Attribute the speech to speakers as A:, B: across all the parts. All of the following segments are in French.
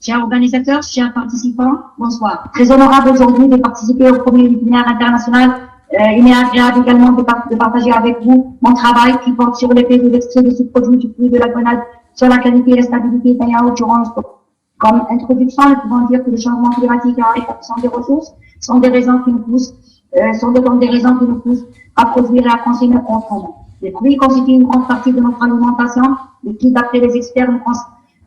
A: Chers organisateurs, chers participants, bonsoir. Très honorable aujourd'hui de participer au premier webinaire international. Il m'est agréable également de partager avec vous mon travail qui porte sur l'effet de l'extrait de sous-produits du fruit de la grenade sur la qualité et la stabilité d'un yaourt durant le stock. Comme introduction, nous pouvons dire que le changement climatique et la répartition des ressources sont des raisons qui nous poussent, à produire et à consommer autrement. Les fruits constituent une grande partie de notre alimentation, et qui, d'après les experts,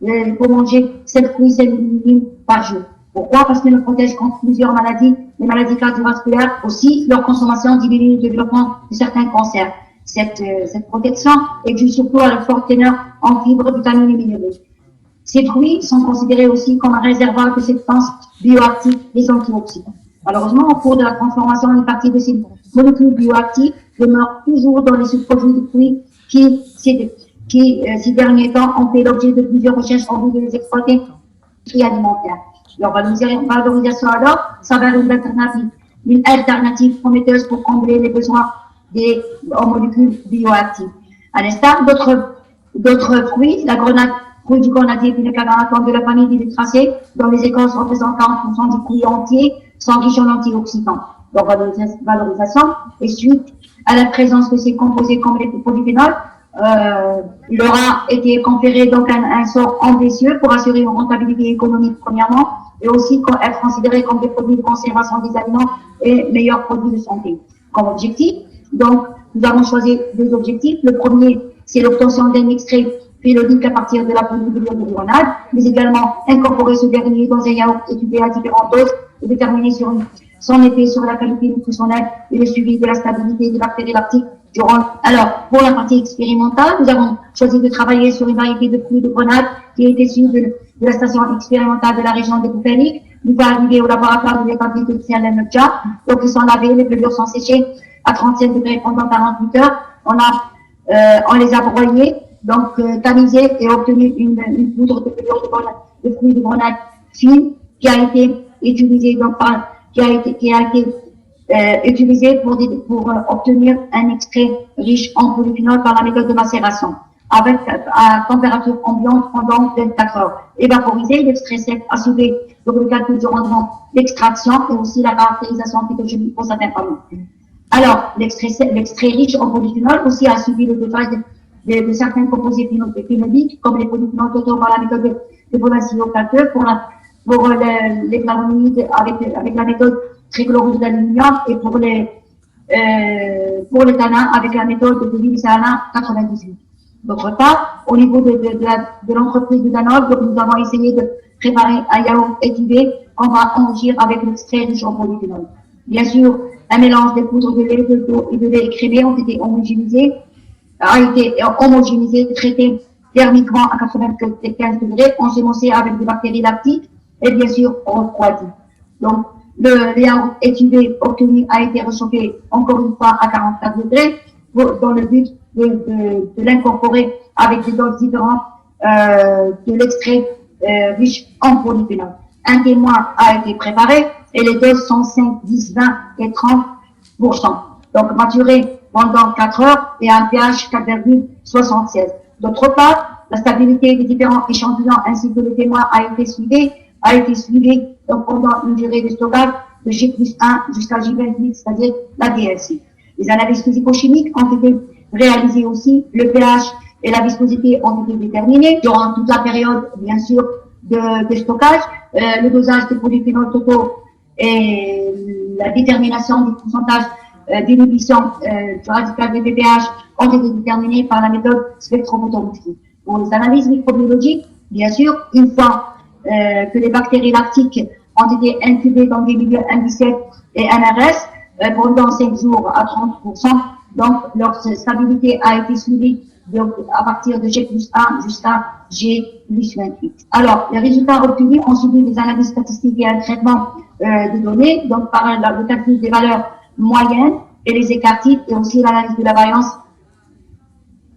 A: il faut manger 7 fruits, 7 légumes par jour. Pourquoi? Parce qu'ils nous protègent contre plusieurs maladies, les maladies cardiovasculaires. Aussi, leur consommation diminue le développement de certains cancers. Cette protection est due surtout à leur forte teneur en fibres, vitamines et minéraux. Ces fruits sont considérés aussi comme un réservoir de substances bioactives, les antioxydants. Malheureusement, au cours de la transformation, une partie de ces molécules bioactives demeurent toujours dans les sous-produits des fruits qui, ces derniers temps, ont fait l'objet de plusieurs recherches en vue de les exploiter et alimentaires. Leur valorisation alors s'avère une alternative prometteuse pour combler les besoins des molécules bioactives. À l'instar d'autres fruits, la grenade, fruit du grenadier Pinacanaton de la famille des Lytracées, dont les écorces représentent 40% du fruit entier, sont riches en antioxydants. Leur valorisation est suite à la présence de ces composés comme les polyphénols. Leur a été conféré donc un sort ambitieux pour assurer une rentabilité économique premièrement, et aussi être considérés comme des produits de conservation des aliments et meilleurs produits de santé. Comme objectif, donc, nous avons choisi 2 objectifs. Le premier, c'est l'obtention d'un extrait phélodique à partir de la poudre de grenade, mais également incorporer ce dernier dans un yaourt étudié à différentes doses et déterminer son effet sur la qualité nutritionnelle et le suivi de la stabilité des bactéries lactiques durant. Alors, pour la partie expérimentale, nous avons choisi de travailler sur une variété de fruits de grenade qui a été issue de la station expérimentale de la région de Coupénic. Nous va arriver au laboratoire de l'école de Saint-Lemotja. Donc, ils sont lavés, les pelures sont séchées à 37 degrés pendant 48 heures. On les a broyés, donc tamisés et obtenu une poudre de pelure de fruits de grenade fine qui a été utilisée utilisé pour obtenir un extrait riche en polyphénol par la méthode de macération, à température ambiante pendant 24 heures. Évaporisé, l'extrait sec assuré donc le calcul du rendement d'extraction et aussi la caractérisation phytochimique pour certains produits. Alors, l'extrait riche en polyphénol aussi a suivi le dosage de certains composés phénoliques, comme les polyphénols totaux par la méthode de Bonacieux-Calqueux pour les flavonoïdes avec la méthode trichlorure d'aluminium et pour les tanins avec la méthode de Vivisalin 98. D'autre part, au niveau de l'entreprise de Danone, donc nous avons essayé de préparer un yaourt étudié qu'on va enrichir avec l'extrait riche en polyphénol. Bien sûr, un mélange de poudre de lait, d'eau et de lait écrémé a été homogénéisé, traité thermiquement à 95 degrés, ensemencé avec des bactéries lactiques et bien sûr refroidi. Donc, le yaourt étudié obtenu a été réchauffé encore une fois à 44 degrés dans le but de l'incorporer avec des doses différentes de l'extrait riche en polyphénol. Un témoin a été préparé et les doses sont 5, 10, 20 et 30%. Donc maturé pendant 4 heures et un pH 4,76. D'autre part, la stabilité des différents échantillons ainsi que le témoin a été suivi donc pendant une durée de stockage de G+1 jusqu'à J28, c'est-à-dire la DLC. Les analyses physico-chimiques ont été réalisées aussi, le pH et la viscosité ont été déterminés durant toute la période, bien sûr, de stockage. Le dosage des polyphénols totaux et la détermination du pourcentage d'inhibition du radical de PPH ont été déterminés par la méthode spectrophotométrie. Pour les analyses microbiologiques, bien sûr, une fois que les bactéries lactiques ont été incubées dans des milieux N17 et NRS pendant 5 jours à 30%, donc leur stabilité a été suivie à partir de G+1 jusqu'à G+28. Alors, les résultats obtenus ont suivi des analyses statistiques et un traitement de données, donc par le calcul des valeurs moyennes et les écarts-types et aussi l'analyse de la variance.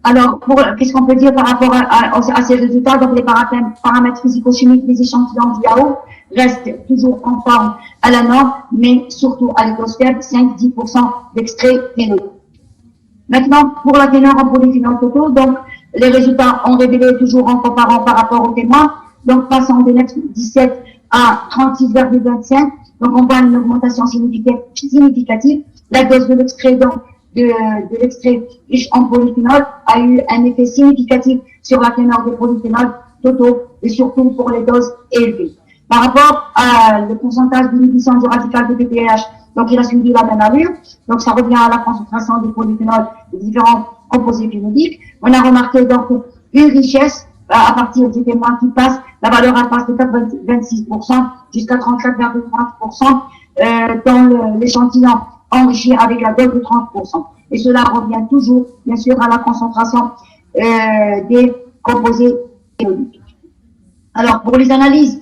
A: Alors, qu'est-ce qu'on peut dire par rapport à ces résultats? Donc, les paramètres physico-chimiques des échantillons du yaourt restent toujours conformes à la norme, mais surtout à les doses faibles, 5-10% d'extrait phénolique. Maintenant, pour la teneur en polyphénol totaux, donc, les résultats ont révélé toujours en comparant par rapport aux témoins donc passant de 9,17 à 36,25. Donc on voit une augmentation significative. La dose de l'extrait de l'extrait riche en polyphénol a eu un effet significatif sur la teneur des polyphénols totaux et surtout pour les doses élevées. Par rapport à le pourcentage d'inhibition du radical de PTH, donc il a suivi la même allure, donc ça revient à la concentration des polyphénols des différents composés phénoliques. On a remarqué donc une richesse à partir du témoin qui passe, la valeur elle passe de 26% jusqu'à 34,30% dans l'échantillon enrichi avec la dose de 30%. Et cela revient toujours, bien sûr, à la concentration des composés phénoliques. Alors, pour les analyses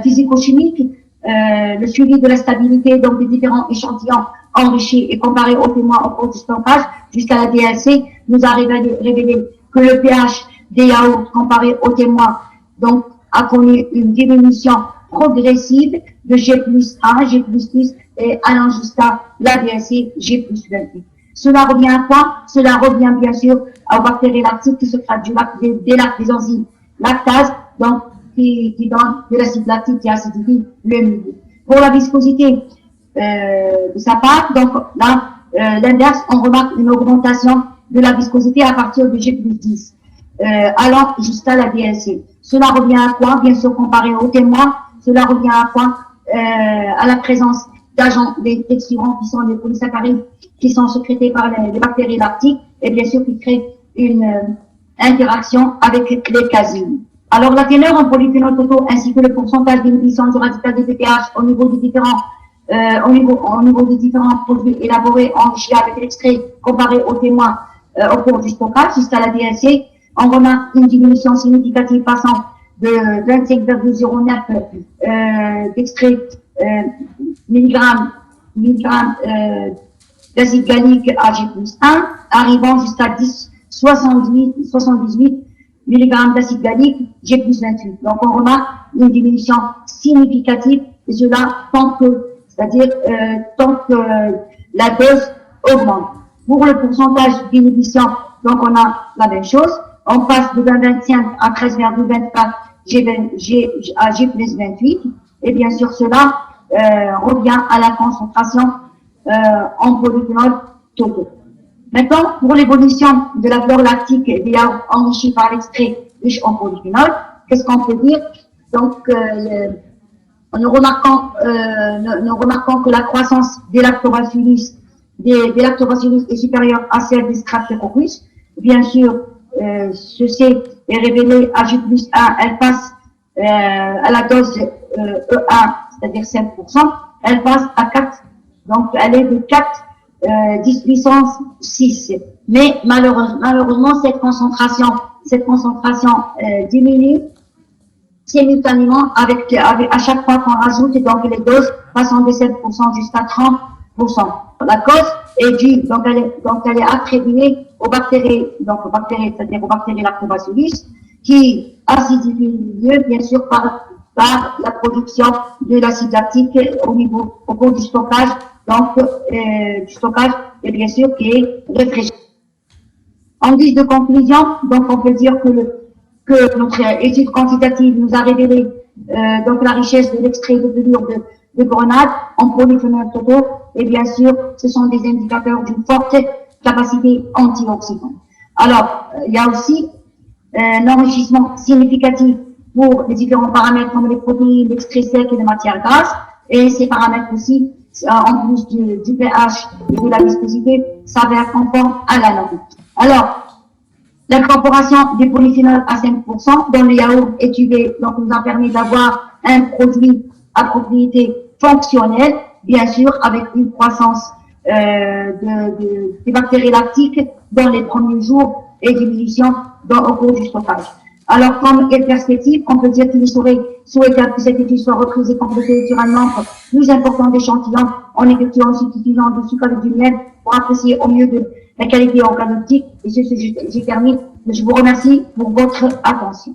A: physico-chimiques, le suivi de la stabilité donc des différents échantillons enrichis et comparés aux témoins au cours du stockage jusqu'à la DLC nous a révélé que le pH des yaourts comparé aux témoins donc a connu une diminution progressive de G plus 1, G plus 10 et allant jusqu'à la DLC G plus 28. Cela revient à quoi? Cela revient bien sûr aux bactéries lactiques qui se traitent des enzymes lactase, donc qui donne de l'acide lactique qui acidifie le milieu. Pour la viscosité de sa part, donc là, l'inverse, on remarque une augmentation de la viscosité à partir de G plus 10, allant jusqu'à la DLC. Cela revient à quoi? Bien sûr, comparé aux témoins, cela revient à quoi? À la présence d'agents, des texturants qui sont des polysaccharides qui sont sécrétés par les bactéries lactiques et bien sûr qui créent une interaction avec les casines. Alors, la teneur en polyphénol totaux ainsi que le pourcentage d'inhibition du radical de PTH au niveau des différents des différents produits élaborés enrichis avec l'extrait comparé aux témoins au cours du stockage jusqu'à la DLC, on remarque une diminution significative passant de 25,09 d'extrait milligrammes d'acide gallique à G plus 1, arrivant jusqu'à 78 mg d'acide gallique G plus 28. Donc on remarque une diminution significative et cela tant que la dose augmente. Pour le pourcentage d'inhibition, donc on a la même chose. On passe de 20,25 à 13,24 à G plus 28. Et bien sûr, cela revient à la concentration en polyphénol totaux. Maintenant, pour l'évolution de la flore lactique des yaourts enrichis par l'extrait riche en polyphénol, qu'est-ce qu'on peut dire? Donc, nous remarquons que la croissance des lactobacillus est supérieure à celle des Streptococcus. Bien sûr, ceci est révélé à G plus 1, elle passe à la dose E1, c'est-à-dire 5%, elle passe à 4, donc elle est de 4 10 puissance 6. Mais malheureusement, cette concentration diminue simultanément avec à chaque fois qu'on rajoute donc les doses passant de 7% jusqu'à 30%. La cause est due, donc elle est attribuée aux bactéries, c'est-à-dire aux bactéries lactobacillus, qui acidifient le milieu, bien sûr, par la production de l'acide lactique au cours du stockage, et bien sûr qui est réfrigéré. En guise de conclusion, donc on peut dire que notre étude quantitative nous a révélé donc la richesse de l'extrait de pelure de grenade en polyphénol totaux, et bien sûr ce sont des indicateurs d'une forte capacité antioxydante. Alors il y a aussi un enrichissement significatif pour les différents paramètres comme les protéines, l'extrait sec et les matières grasses, et ces paramètres aussi, en plus du pH et de la viscosité, s'avèrent conformes à la norme. Alors, l'incorporation des polyphénols à 5% dans les yaourts étuvés donc nous a permis d'avoir un produit à propriété fonctionnelle, bien sûr avec une croissance des bactéries lactiques dans les premiers jours et diminution au cours du stockage. Alors, comme perspective, on peut dire qu'il serait souhaitable que cette étude soit reprise et complétée sur un nombre plus important d'échantillons en effectuant suffisant de sucre avec du miel pour apprécier au mieux de la qualité organoleptique. Et ce, j'ai terminé. Je vous remercie pour votre attention.